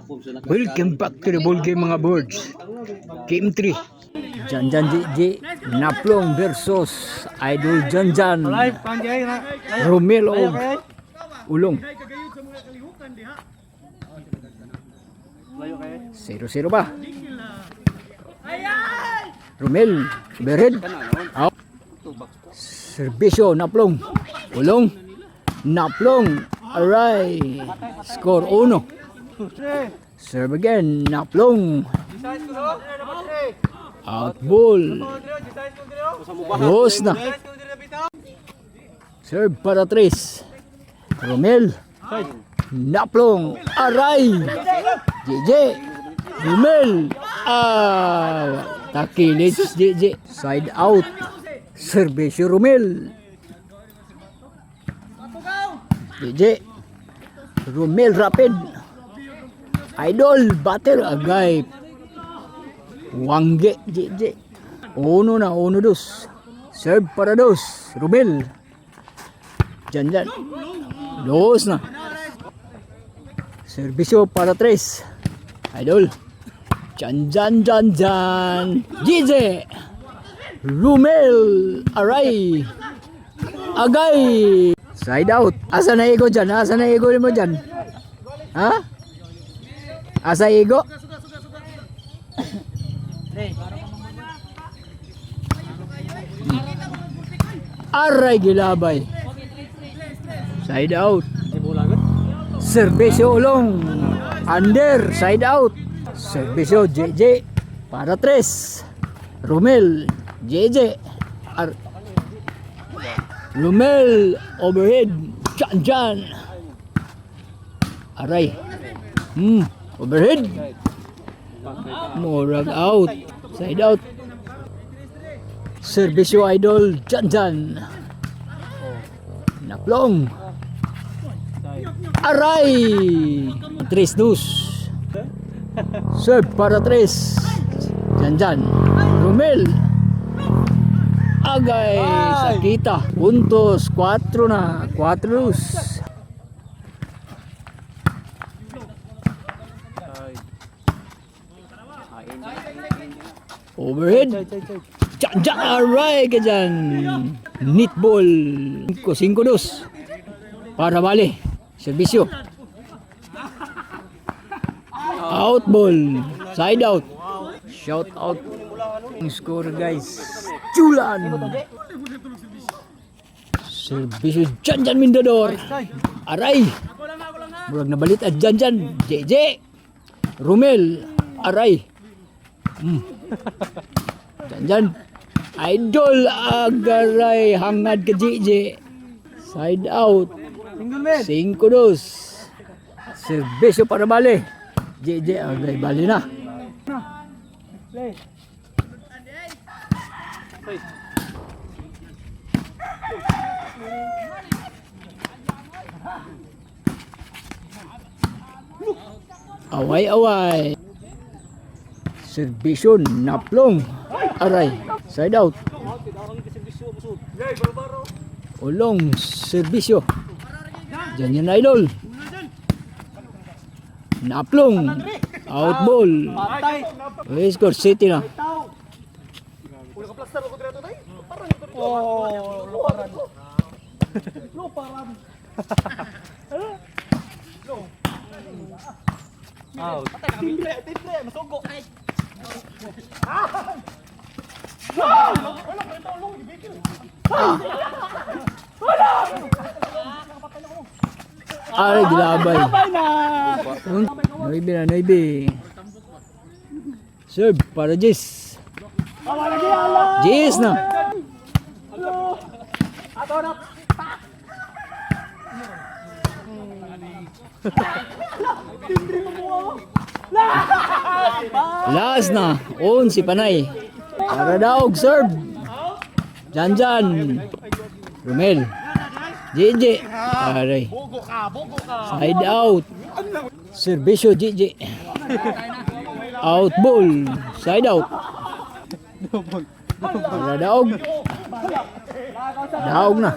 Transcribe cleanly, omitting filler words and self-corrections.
Welcome back to the ball game mga birds. Game 3. Janjan JJ Naplong versus Idol Janjan Romel og Ulong. 0-0 ba? Romel Bered out. Serbisyo Naplong Ulong Naplong aray. Score 1. Serve again, Naplong. Out ball. Dos na. Serve para 3. Romel. Naplong. Aray. JJ. Romel. Takilits JJ. Side out. Servisyo Romel. JJ. Romel rapid. Idol battle agay Wangge JJ. Uno na, 1-2. Serve para 2. Romel. Janjan. 2 na. Servisyo para 3. Idol. Janjan JJ. Romel. Aray. Agay. Side out. Asa na igo dyan? Asa na igo mo dyan? Ha? Asa igo? Aray gilabay. Side out. Serbisyo Ulong. Under. Side out. Serbisyo JJ. Para 3. Romel. JJ. Romel. Overhead. Janjan. Aray. Overhead. Morag out. Side out. Serbisyo Idol Janjan. Naplong. Aray. 3-2. Serve para 3. Janjan. Romel. Agay. Sakita. Puntos. 4 na. 4-2. Overhead. Janjan. Aray ka dyan. Neat ball. 5-2. Para bali. Servisyo. Out ball. Side out. Shout out. Score guys. Chulan. Servisyo Janjan Mindador. Aray. Murag nabalit at Janjan. JJ. Romel. Aray. Janjan. Idol agaray hangad ka JJ. Side out. 5-2. Servisyo para bali. JJ agay bali na. Away. Servisyo Naplong. Aray. Side out. Ulong. Servisyo. Janjan Idol. Naplong. Out ball. Score City na. Out. Masugo. Ay, gilabay. Noibe. Serve para Jis. Jis na. Last na. Si Panay. Para daog serve. Janjan. Romel. JJ. Aray. Side out. Servisyo JJ. Out ball. Side out. Para daog. Daog na.